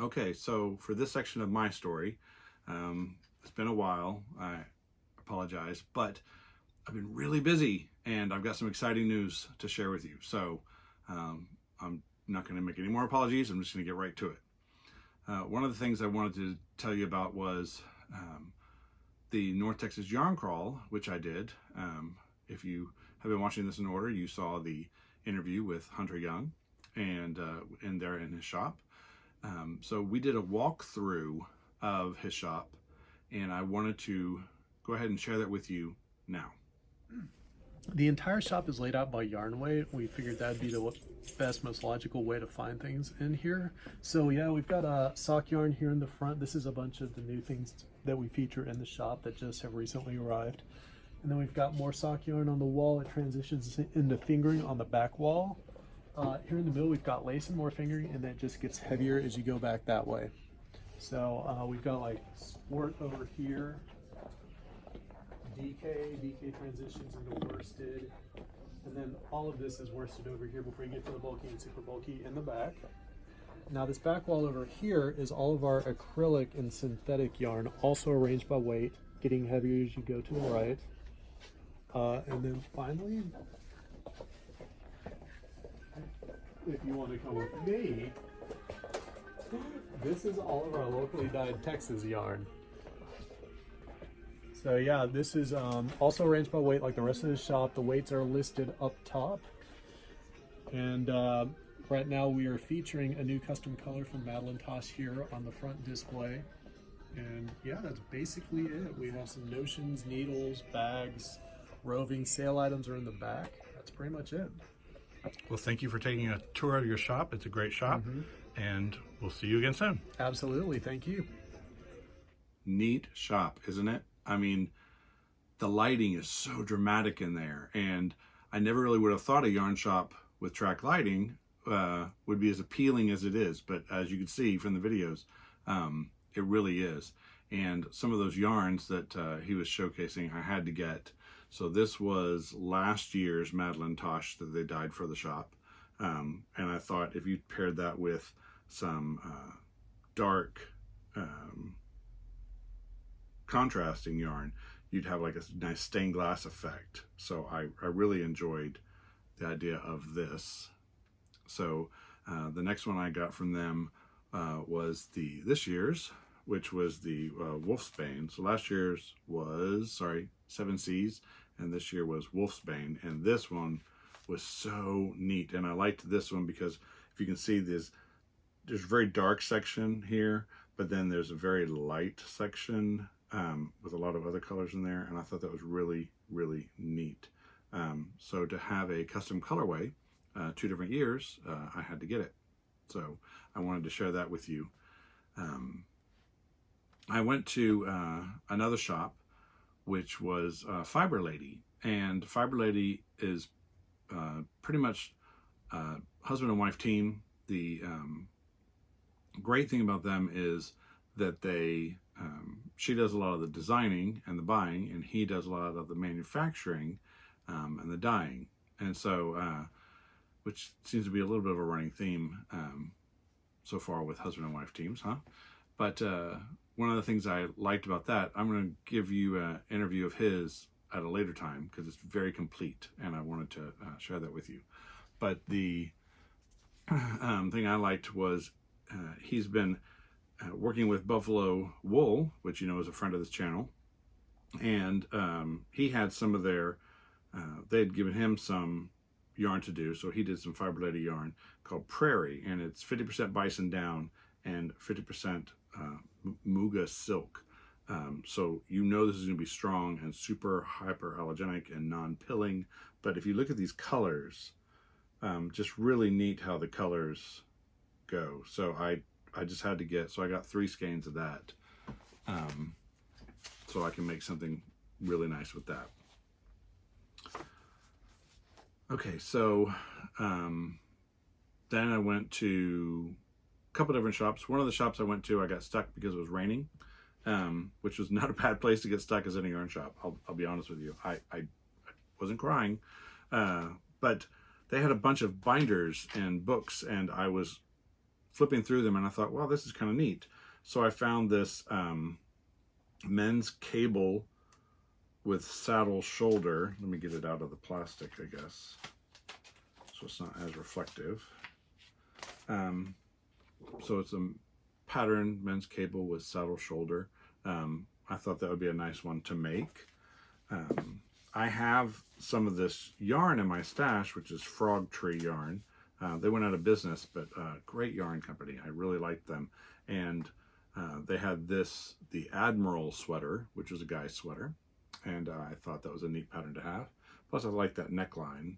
Okay, so for this section of my story, it's been a while. I apologize, but I've been really busy and I've got some exciting news to share with you. So I'm not going to make any more apologies. I'm just going to get right to it. One of the things I wanted to tell you about was the North Texas Yarn Crawl, which I did. If you have been watching this in order, you saw the interview with Hunter Young and in there in his shop. So we did a walkthrough of his shop, and I wanted to go ahead and share that with you now. The entire shop is laid out by yarn weight. We figured that'd be the best, most logical way to find things in here. So yeah, we've got a sock yarn here in the front. This is a bunch of the new things that we feature in the shop that just have recently arrived. And then we've got more sock yarn on the wall. It transitions into fingering on the back wall. Here in the middle, we've got lace and more fingering, and that just gets heavier as you go back that way. So we've got like sport over here. DK transitions into worsted, and then all of this is worsted over here before you get to the bulky and super bulky in the back. Now this back wall over here is all of our acrylic and synthetic yarn, also arranged by weight, getting heavier as you go to the right. And then finally, if you want to come with me, this is all of our locally dyed Texas yarn. So yeah, this is also arranged by weight like the rest of the shop. The weights are listed up top. And right now we are featuring a new custom color from Madeline Tosh here on the front display. And yeah, that's basically it. We have some notions, needles, bags, roving, sale items are in the back. That's pretty much it. Well, thank you for taking a tour of your shop. It's a great shop, and we'll see you again soon. Absolutely, thank you. Neat shop, isn't it? I mean, the lighting is so dramatic in there, and I never really would have thought a yarn shop with track lighting would be as appealing as it is, but as you can see from the videos, it really is. And some of those yarns that he was showcasing, I had to get. So this was last year's Madeline Tosh that they dyed for the shop, and I thought if you paired that with some dark contrasting yarn, you'd have like a nice stained glass effect. So I really enjoyed the idea of this. So the next one I got from them was this year's, which was the Wolfsbane. So last year's was, 7 Seas, and this year was Wolfsbane. And this one was so neat. And I liked this one because if you can see there's a very dark section here, but then there's a very light section with a lot of other colors in there, and I thought that was really, really neat. So to have a custom colorway, 2 different years, I had to get it. So I wanted to share that with you. I went to another shop, which was Fiber Lady, and Fiber Lady is pretty much husband and wife team. The great thing about them is that she does a lot of the designing and the buying, and he does a lot of the manufacturing and the dyeing. And so, which seems to be a little bit of a running theme so far with husband and wife teams, huh? But one of the things I liked about that, I'm going to give you an interview of his at a later time because it's very complete, and I wanted to share that with you. But the thing I liked was he's been working with Buffalo Wool, which you know is a friend of this channel, and he had some of their, they had given him some yarn to do, so he did some Fiber Lady yarn called Prairie, and it's 50% bison down and 50% Muga silk. So you know this is going to be strong and super hyperallergenic and non-pilling, but if you look at these colors, just really neat how the colors go. So I just had to get, so I got 3 skeins of that, so I can make something really nice with that. Okay, so then I went to a couple different shops. One of the shops I went to, I got stuck because it was raining, which was not a bad place to get stuck as any yarn shop. I'll be honest with you. I wasn't crying, but they had a bunch of binders and books, and I was flipping through them, and I thought, well, this is kind of neat. So I found this men's cable with saddle shoulder. Let me get it out of the plastic, I guess, so it's not as reflective. So it's a pattern men's cable with saddle shoulder. I thought that would be a nice one to make. I have some of this yarn in my stash, which is frog tree yarn. They went out of business, but great yarn company. I really liked them. And they had this, the Admiral sweater, which was a guy's sweater. And I thought that was a neat pattern to have. Plus I like that neckline.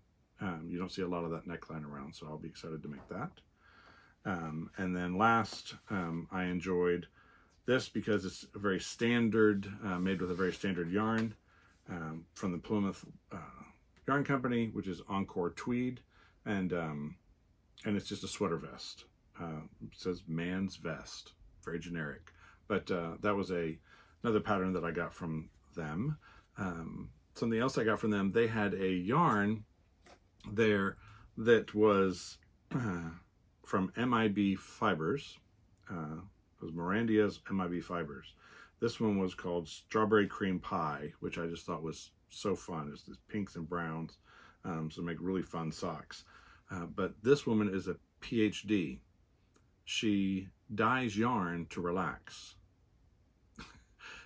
You don't see a lot of that neckline around, so I'll be excited to make that. And then last, I enjoyed this because it's a very standard, made with a very standard yarn from the Plymouth Yarn Company, which is Encore Tweed, and it's just a sweater vest. It says man's vest, very generic, but that was another pattern that I got from them. Something else I got from them, they had a yarn there that was from MIB Fibers. It was Mirandia's MIB Fibers. This one was called Strawberry Cream Pie, which I just thought was so fun. It's this pinks and browns, so make really fun socks. But this woman is a PhD. She dyes yarn to relax.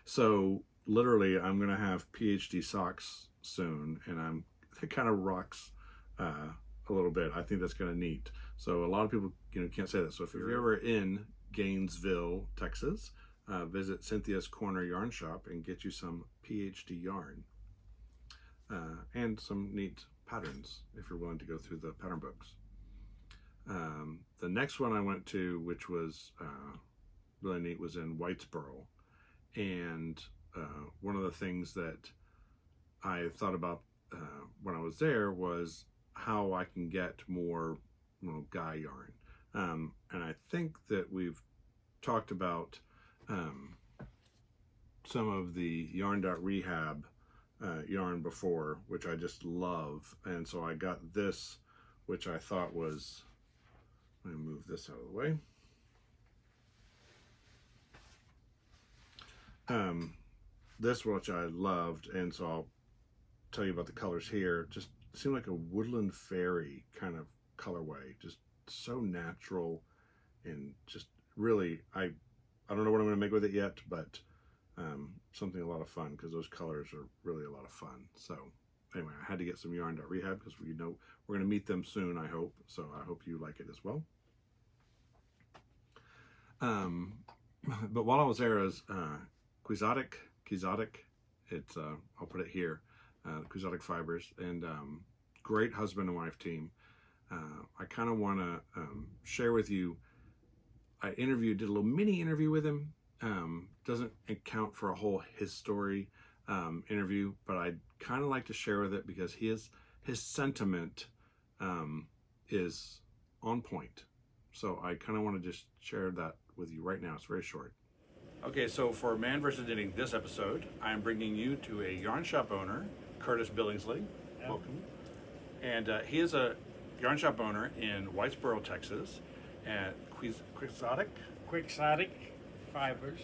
So literally, I'm going to have PhD socks soon, and it kind of rocks a little bit. I think that's kind of neat. So a lot of people, can't say that. So if you're ever in Gainesville, Texas, visit Cynthia's Corner Yarn Shop and get you some PhD yarn and some neat patterns if you're willing to go through the pattern books. The next one I went to, which was really neat, was in Whitesboro. And one of the things that I thought about when I was there was how I can get more guy yarn. And I think that we've talked about some of the yarn.rehab yarn before, which I just love. And so I got this, which I thought was, let me move this out of the way. This, which I loved, and so I'll tell you about the colors here. Just seemed like a woodland fairy kind of colorway, just so natural, and just really, I don't know what I'm going to make with it yet, but something a lot of fun, because those colors are really a lot of fun. So anyway, I had to get some yarn.rehab because we know we're going to meet them soon, I hope. So I hope you like it as well. But while I was there, as Quixotic, it's I'll put it here, Quixotic Fibers, and great husband and wife team. I kind of want to share with you. I did a little mini interview with him. Doesn't account for a whole his story interview, but I'd kind of like to share with it because his sentiment is on point. So I kind of want to just share that with you right now. It's very short. Okay, so for Man vs. Knitting this episode, I am bringing you to a yarn shop owner, Curtis Billingsley. Yep. Welcome. And he is a yarn shop owner in Whitesboro, Texas, at Quixotic Fibers.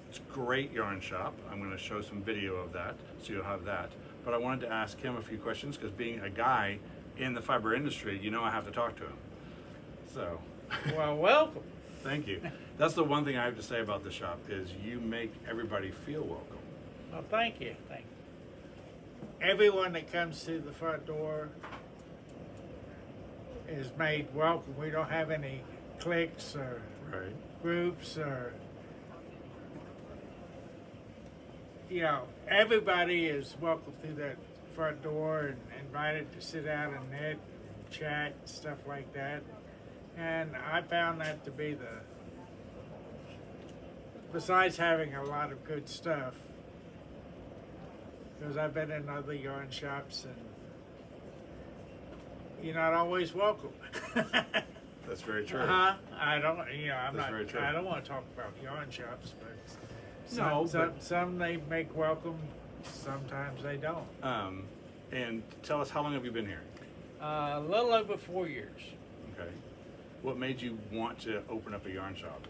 It's a great yarn shop. I'm going to show some video of that, so you'll have that. But I wanted to ask him a few questions because being a guy in the fiber industry, I have to talk to him. So, well, welcome. Thank you. That's the one thing I have to say about the shop is you make everybody feel welcome. Well, thank you. Everyone that comes through the front door is made welcome. We don't have any cliques or groups or, everybody is welcome through that front door and invited to sit down and knit, chat, stuff like that. And I found that to be besides having a lot of good stuff, because I've been in other yarn shops and you're not always welcome. That's very true. I don't, Very true. I don't want to talk about yarn shops, but some they make welcome, sometimes they don't. And tell us, how long have you been here? A little over 4 years. Okay. What made you want to open up a yarn shop?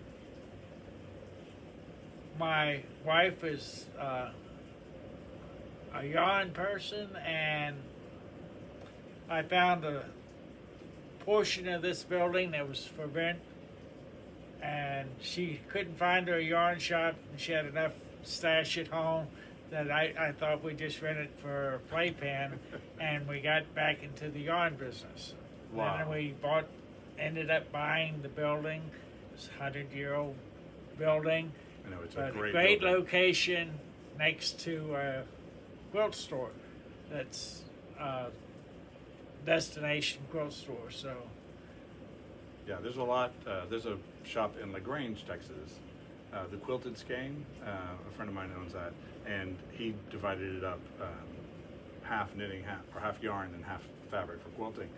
My wife is a yarn person, and I found a portion of this building that was for rent, and she couldn't find her yarn shop, and she had enough stash at home that I thought we'd just rent it for a playpen, and we got back into the yarn business. Wow. And then we ended up buying the building. It's a 100-year-old building. I know it's But a great building. location next to a quilt store. That's a destination quilt store. So Yeah, there's a lot. There's a shop in LaGrange, Texas, the Quilted Skein. A friend of mine owns that, and he divided it up half knitting, half yarn, and half fabric for quilting.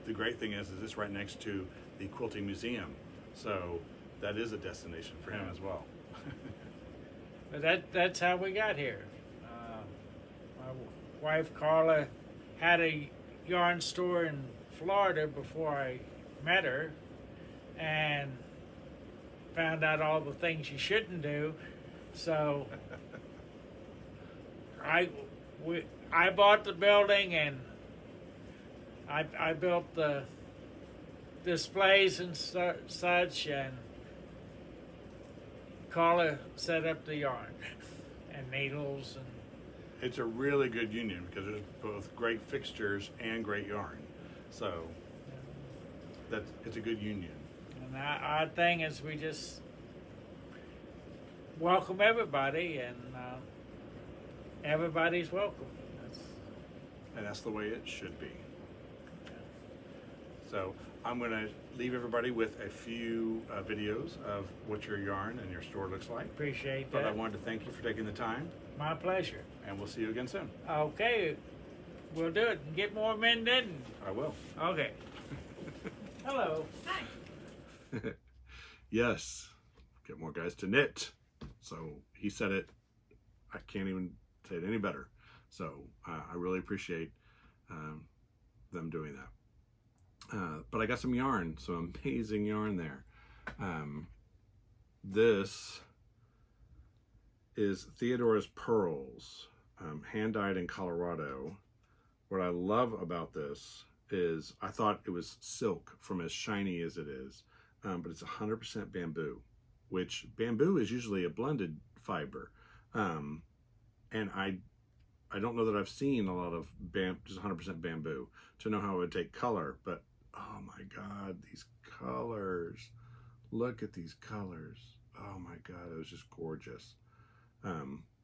The great thing is it's right next to the Quilting Museum, so that is a destination for him as well. but that's how we got here. My wife Carla had a yarn store in Florida before I met her, and found out all the things you shouldn't do. So I bought the building, and I built the displays and such, and Carla set up the yarn and needles. And It's a really good union because there's both great fixtures and great yarn, so it's a good union. And our thing is we just welcome everybody, and everybody's welcome. And that's the way it should be. So I'm going to leave everybody with a few videos of what your yarn and your store looks like. Appreciate But that. I wanted to thank you for taking the time, My pleasure. and we'll see you again soon. Okay, we'll do it and get more men knitting. I will. Okay. Hello. Yes, get more guys to knit. So he said it. I can't even say it any better. So I really appreciate them doing that. But I got some yarn, some amazing yarn there. This is Theodora's Pearls, hand-dyed in Colorado. What I love about this is I thought it was silk from as shiny as it is, but it's 100% bamboo, which bamboo is usually a blended fiber. And I don't know that I've seen a lot of just 100% bamboo to know how it would take color, but oh my God, these colors. Look at these colors. Oh my God, it was just gorgeous.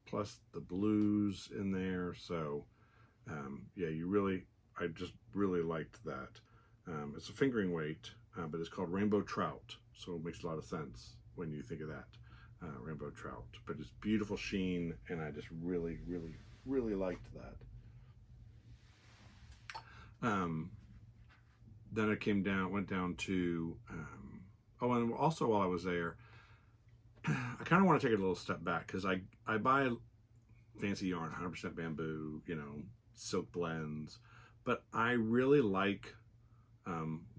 Plus the blues in there. So yeah, I just really liked that. It's a fingering weight, but it's called Rainbow Trout. So it makes a lot of sense when you think of that, Rainbow Trout. But it's beautiful sheen, and I just really, really, really liked that. Then I went down to, oh, and also while I was there, I kind of want to take it a little step back because I buy fancy yarn, 100% bamboo, silk blends, but I really like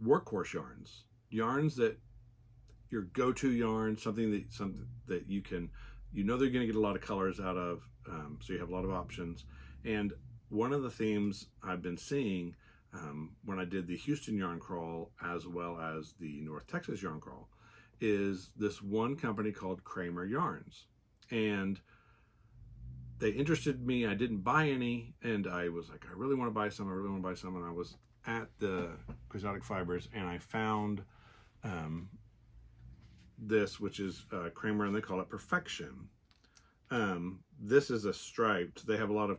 workhorse yarns that your go-to yarn, something that you can, they're going to get a lot of colors out of, so you have a lot of options. And one of the themes I've been seeing when I did the Houston yarn crawl as well as the North Texas yarn crawl is this one company called Kramer Yarns, and they interested me. I didn't buy any, and I was like, I really want to buy some. And I was at the Exotic Fibers, and I found this, which is Kramer, and they call it Perfection. This is a striped. They have a lot of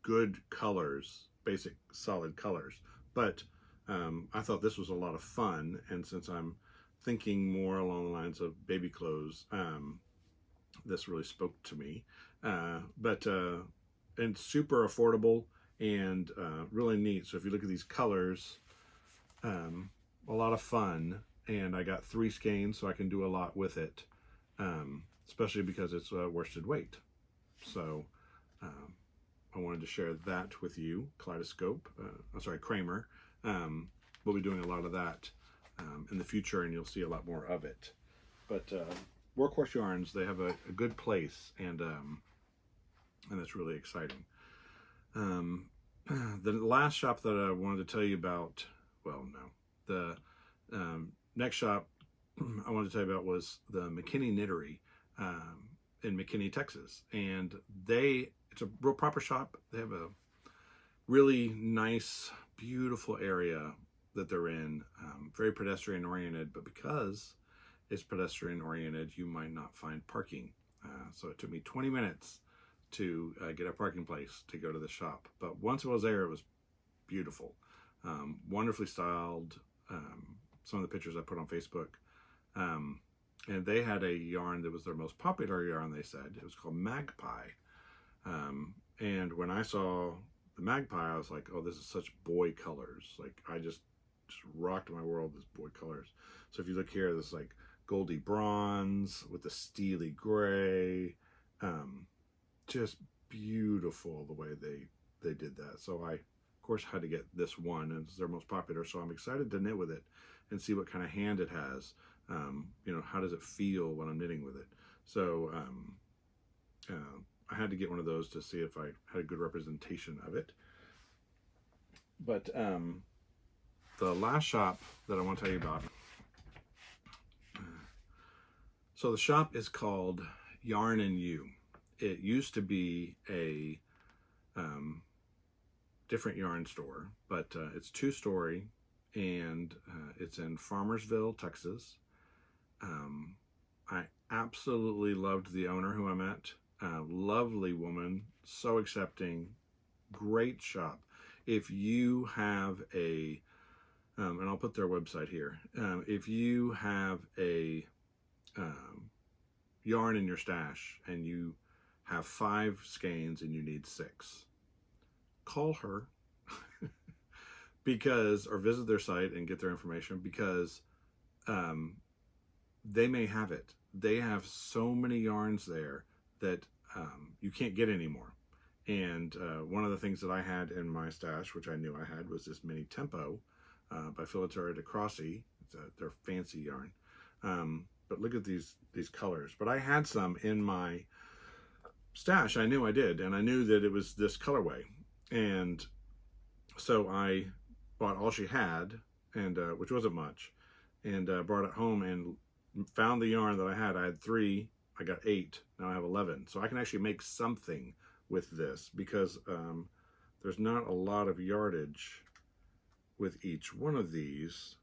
good colors, basic solid colors, but I thought this was a lot of fun, and since I'm thinking more along the lines of baby clothes, this really spoke to me. And super affordable and really neat. So if you look at these colors, a lot of fun. And I got 3 skeins, so I can do a lot with it, especially because it's worsted weight. So I wanted to share that with you. Kaleidoscope, Kramer. We'll be doing a lot of that in the future, and you'll see a lot more of it. But Workhorse Yarns, they have a good place, and that's really exciting. The last shop that I wanted to tell you about, well, no, the next shop I wanted to tell you about was the McKinney Knittery in McKinney, Texas. And it's a real proper shop. They have a really nice, beautiful area that they're in, very pedestrian oriented, but because it's pedestrian oriented, you might not find parking. So it took me 20 minutes to get a parking place to go to the shop. But once I was there, it was beautiful, wonderfully styled. Some of the pictures I put on Facebook. And they had a yarn that was their most popular yarn, they said. It was called Magpie. And when I saw the Magpie, I was like, oh, this is such boy colors. Like, I just rocked my world with boy colors. So if you look here, this like goldy bronze with the steely gray. Just beautiful the way they did that. So I, of course, had to get this one, and it's their most popular. So I'm excited to knit with it and see what kind of hand it has. You know, how does it feel when I'm knitting with it? So I had to get one of those to see if I had a good representation of it. But the last shop that I want to tell you about, so the shop is called Yarn and You. It used to be a different yarn store, but it's two-story, and it's in Farmersville, Texas. I absolutely loved the owner who I met. Lovely woman, so accepting, great shop. If you have a, and I'll put their website here, if you have a yarn in your stash and you have 5 skeins and you need 6, call her because, or visit their site and get their information, because they may have it. They have so many yarns there that you can't get anymore. And one of the things that I had in my stash, which I knew I had, was this mini Tempo by Filatura de Crossi. It's their fancy yarn. But look at these colors. But I had some in my stash. I knew I did, and I knew that it was this colorway. And so I bought all she had, and which wasn't much, and brought it home and found the yarn that I had. I had 3. I got 8. Now I have 11. So I can actually make something with this, because there's not a lot of yardage with each one of these.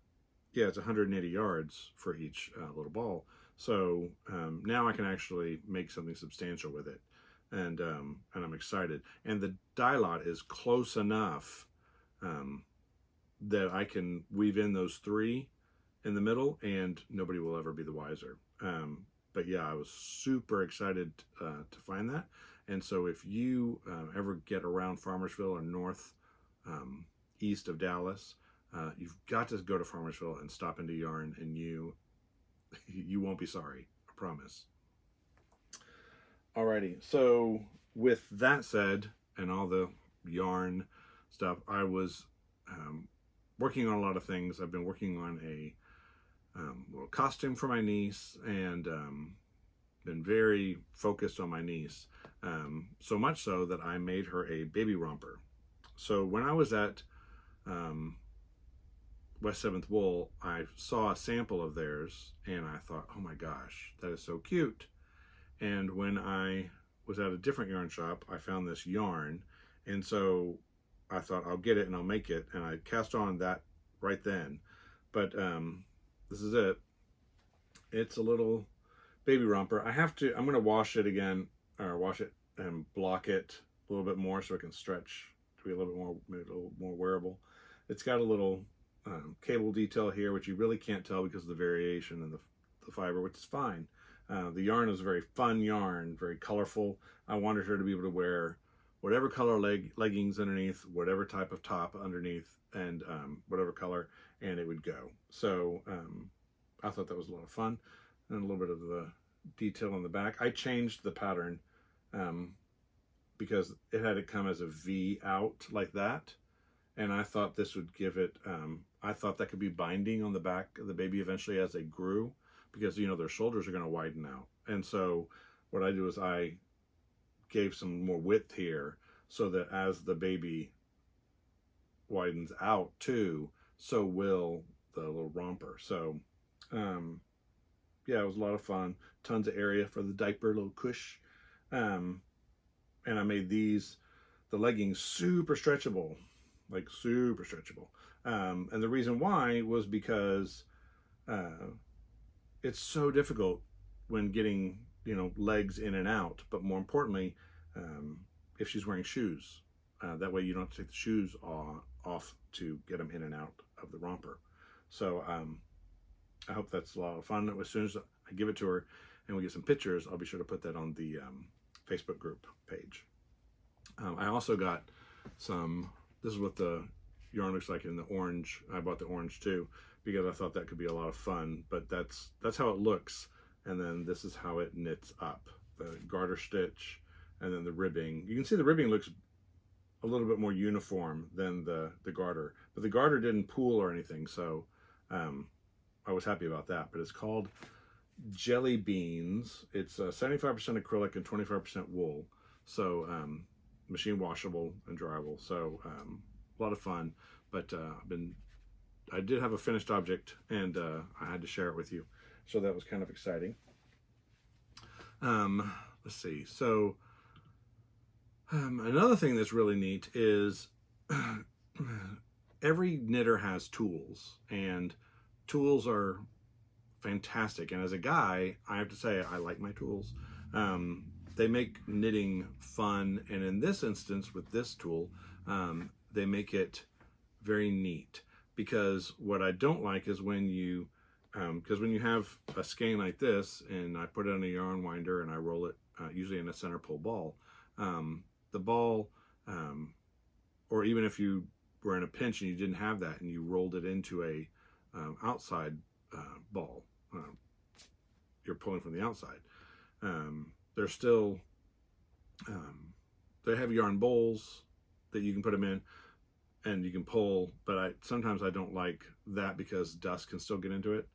Yeah, it's 180 yards for each little ball. So now I can actually make something substantial with it, and I'm excited. And the dye lot is close enough that I can weave in those 3 in the middle, and nobody will ever be the wiser. But yeah, I was super excited to find that. And so if you ever get around Farmersville or north east of Dallas, you've got to go to Farmersville and stop into Yarn, and you won't be sorry, I promise. Alrighty, so with that said, and all the yarn stuff, I was working on a lot of things. I've been working on a little costume for my niece, and been very focused on my niece, so much so that I made her a baby romper. So when I was at West 7th Wool, I saw a sample of theirs, and I thought, oh my gosh, that is so cute. And when I was at a different yarn shop, I found this yarn, and so I thought, I'll get it and I'll make it, and I cast on that right then. But this is it. It's a little baby romper. I'm going to wash it again, or wash it and block it a little bit more so it can stretch to be a little more wearable. It's got a little cable detail here, which you really can't tell because of the variation in the fiber, which is fine. The yarn is a very fun yarn, very colorful. I wanted her to be able to wear whatever color leggings underneath, whatever type of top underneath, and whatever color, and it would go. So I thought that was a lot of fun, and a little bit of the detail on the back. I changed the pattern because it had to come as a V out like that, and I thought this would give it I thought that could be binding on the back of the baby eventually as they grew, because, you know, their shoulders are going to widen out. And so what I do is I gave some more width here so that as the baby widens out too, so will the little romper. So yeah, it was a lot of fun. Tons of area for the diaper, little cush. And I made these, the leggings, super stretchable, like super stretchable. And the reason why was because it's so difficult when getting, you know, legs in and out, but more importantly, if she's wearing shoes, that way you don't have to take the shoes off to get them in and out of the romper. So I hope that's a lot of fun. As soon as I give it to her and we get some pictures, I'll be sure to put that on the Facebook group page. I also got some, this is what the yarn looks like in the orange. I bought the orange too, because I thought that could be a lot of fun, but that's how it looks. And then this is how it knits up, the garter stitch, and then the ribbing. You can see the ribbing looks a little bit more uniform than the garter, but the garter didn't pool or anything. So I was happy about that. But it's called Jelly Beans. It's 75% acrylic and 25% wool. So machine washable and dryable. So a lot of fun. But I did have a finished object, and I had to share it with you. So that was kind of exciting. Let's see. So another thing that's really neat is every knitter has tools, and tools are fantastic. And as a guy, I have to say I like my tools. They make knitting fun, and in this instance with this tool, they make it very neat. Because what I don't like is when you because when you have a skein like this and I put it on a yarn winder and I roll it usually in a center pull ball, the ball, or even if you were in a pinch and you didn't have that and you rolled it into a outside ball, you're pulling from the outside. They're still, they have yarn bowls that you can put them in and you can pull, but sometimes I don't like that because dust can still get into it.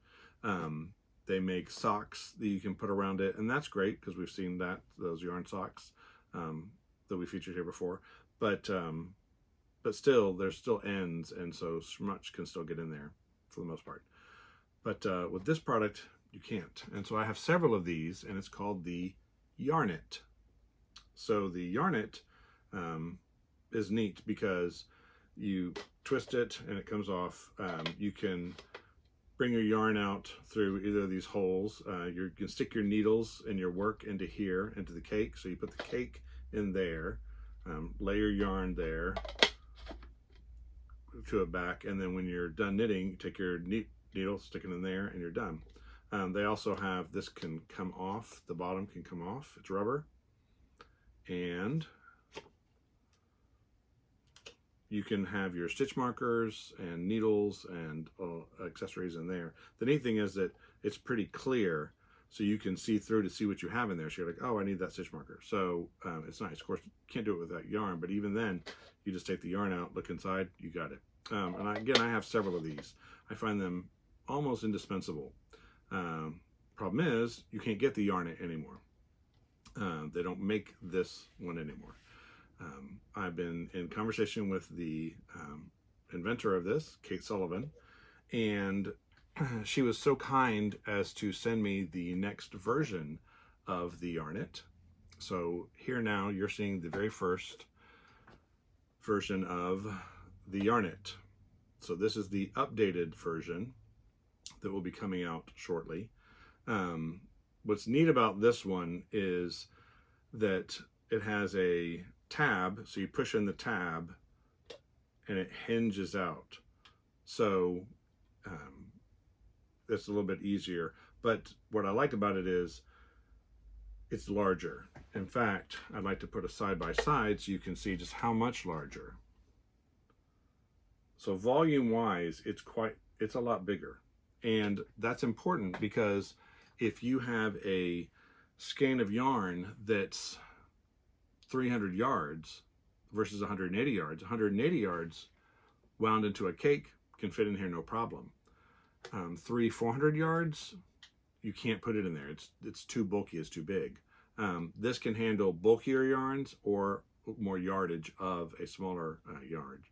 They make socks that you can put around it, and that's great because we've seen those yarn socks that we featured here before. But still, there's still ends, and so smutch can still get in there for the most part. But with this product, you can't. And so I have several of these, and it's called the Yarnet. So the Yarnet is neat because you twist it and it comes off. You can bring your yarn out through either of these holes. You can stick your needles and your work into here, into the cake. So you put the cake in there, lay your yarn there to it back, and then when you're done knitting, you take your needle, stick it in there, and you're done. They also have, this can come off, the bottom can come off, it's rubber, and you can have your stitch markers and needles and accessories in there. The neat thing is that it's pretty clear, so you can see through to see what you have in there. So you're like, oh, I need that stitch marker. So it's nice. Of course, you can't do it without yarn, but even then, you just take the yarn out, look inside, you got it. And again, I have several of these. I find them almost indispensable. Problem is, you can't get the Yarnet anymore. They don't make this one anymore. I've been in conversation with the inventor of this, Kate Sullivan, and she was so kind as to send me the next version of the Yarnet. So here now you're seeing the very first version of the Yarnet. So this is the updated version that will be coming out shortly. What's neat about this one is that it has a tab, so you push in the tab and it hinges out. So it's a little bit easier, but what I like about it is it's larger. In fact, I'd like to put a side by side so you can see just how much larger. So volume wise, it's a lot bigger. And that's important because if you have a skein of yarn that's 300 yards versus 180 yards, 180 yards wound into a cake can fit in here no problem. 400 yards, you can't put it in there. It's too bulky, it's too big. This can handle bulkier yarns or more yardage of a smaller yard.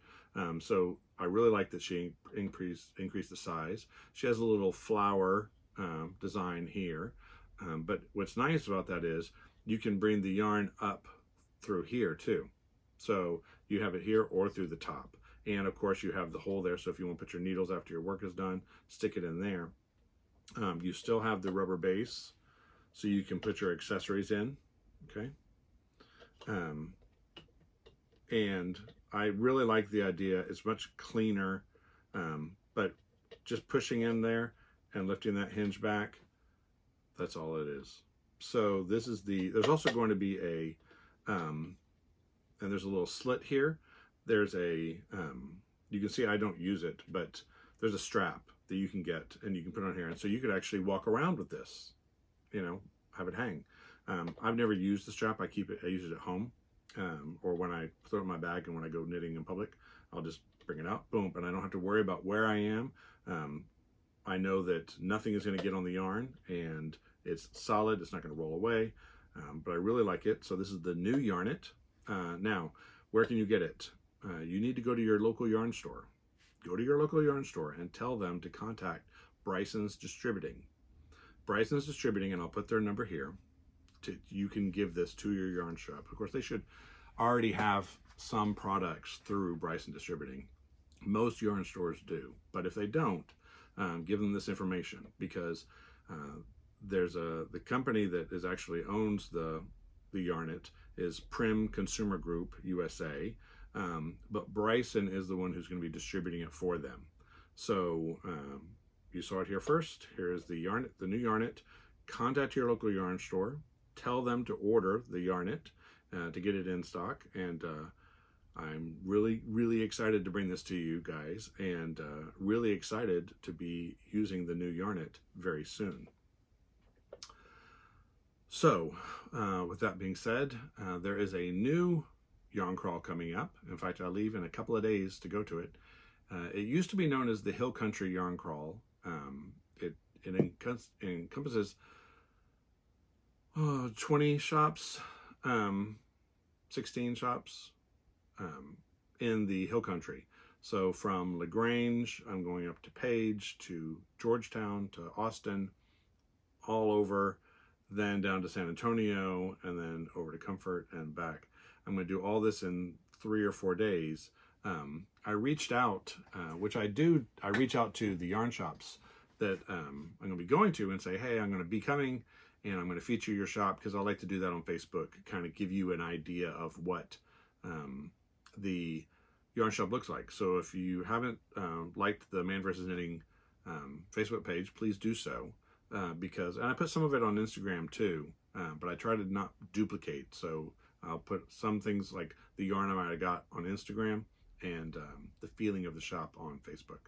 So I really like that she increased the size. She has a little flower design here. But what's nice about that is you can bring the yarn up through here too. So you have it here or through the top. And of course you have the hole there. So if you want to put your needles after your work is done, stick it in there. You still have the rubber base, so you can put your accessories in, okay? And I really like the idea. It's much cleaner, but just pushing in there and lifting that hinge back, that's all it is. So this is there's also going to be a, and there's a little slit here. There's a, you can see I don't use it, but there's a strap that you can get and you can put on here. And so you could actually walk around with this, you know, have it hang. I've never used the strap. I use it at home, or when I throw it in my bag and when I go knitting in public, I'll just bring it out, boom, and I don't have to worry about where I am. I know that nothing is going to get on the yarn and it's solid. It's not going to roll away, but I really like it. So this is the new Yarnet. Now, where can you get it? You need to go to your local yarn store. Go to your local yarn store and tell them to contact Bryson's Distributing. Bryson's Distributing, and I'll put their number here. You can give this to your yarn shop. Of course, they should already have some products through Bryson Distributing. Most yarn stores do, but if they don't, give them this information, because there's the company that actually owns the Yarnet is Prim Consumer Group USA. But Bryson is the one who's going to be distributing it for them. So you saw it here first. Here is the Yarnet, the new Yarnet. Contact your local yarn store. Tell them to order the Yarnet to get it in stock. And I'm really, really excited to bring this to you guys, and really excited to be using the new Yarnet very soon. So with that being said, there is a new yarn crawl coming up. In fact, I leave in a couple of days to go to it. It used to be known as the Hill Country Yarn Crawl. It encompasses 20 shops, 16 shops in the Hill Country. So from LaGrange, I'm going up to Page, to Georgetown, to Austin, all over, then down to San Antonio, and then over to Comfort and back. I'm going to do all this in 3 or 4 days. I reached out, I reach out to the yarn shops that I'm going to be going to and say, hey, I'm going to be coming and I'm going to feature your shop, because I like to do that on Facebook, kind of give you an idea of what the yarn shop looks like. So if you haven't liked the Man vs. Knitting Facebook page, please do so, because, and I put some of it on Instagram too, but I try to not duplicate. So I'll put some things like the yarn I might have got on Instagram and the feeling of the shop on Facebook,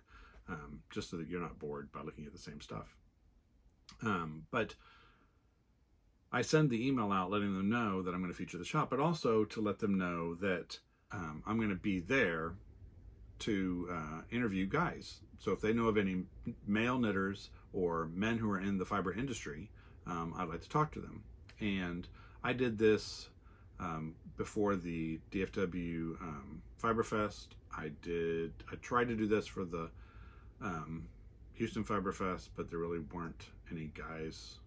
just so that you're not bored by looking at the same stuff. But I send the email out letting them know that I'm going to feature the shop, but also to let them know that I'm going to be there to interview guys. So if they know of any male knitters or men who are in the fiber industry, I'd like to talk to them. And I did this before the DFW Fiber Fest. I tried to do this for the Houston Fiber Fest, but there really weren't any guys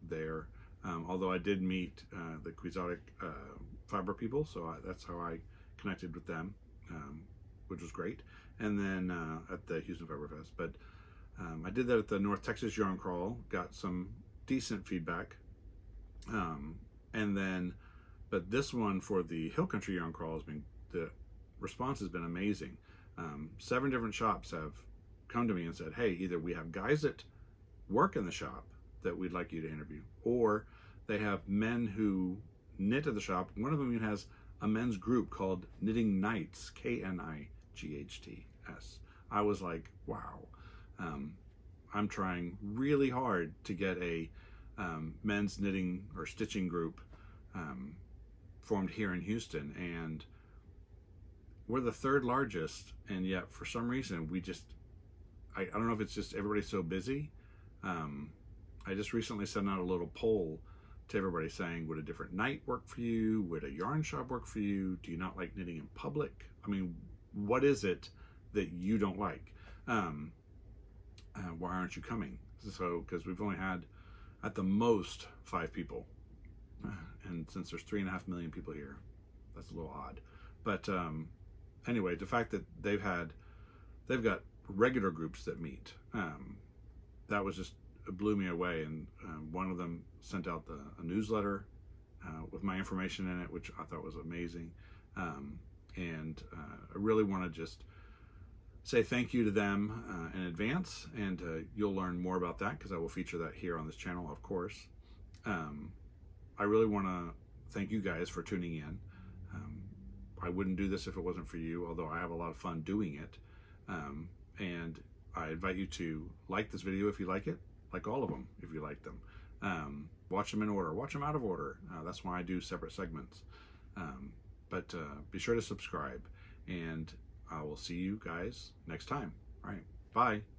there. Although I did meet the Quixotic fiber people, so that's how I connected with them, which was great. And then at the Houston Fiber Fest, but I did that at the North Texas Yarn Crawl, got some decent feedback, and then, but this one for the Hill Country Yarn Crawl the response has been amazing. 7 different shops have come to me and said, hey, either we have guys that work in the shop that we'd like you to interview, or they have men who knit at the shop. One of them even has a men's group called Knitting Knights, KNIGHTS. I was like, wow. I'm trying really hard to get a men's knitting or stitching group formed here in Houston, and we're the third largest, and yet for some reason we just, I don't know if it's just everybody's so busy. I just recently sent out a little poll to everybody saying, would a different night work for you? Would a yarn shop work for you? Do you not like knitting in public? I mean, what is it that you don't like? Why aren't you coming? So, because we've only had at the most 5 people. And since there's 3.5 million people here, that's a little odd. But anyway, the fact that they've got regular groups that meet, that was just, it blew me away. And one of them sent out a newsletter with my information in it, which I thought was amazing. And I really want to just say thank you to them in advance, and you'll learn more about that because I will feature that here on this channel, of course. I really want to thank you guys for tuning in. I wouldn't do this if it wasn't for you, although I have a lot of fun doing it. And I invite you to like this video if you like it, like all of them if you like them. Watch them in order, watch them out of order. That's why I do separate segments. But be sure to subscribe, and I will see you guys next time. All right, bye.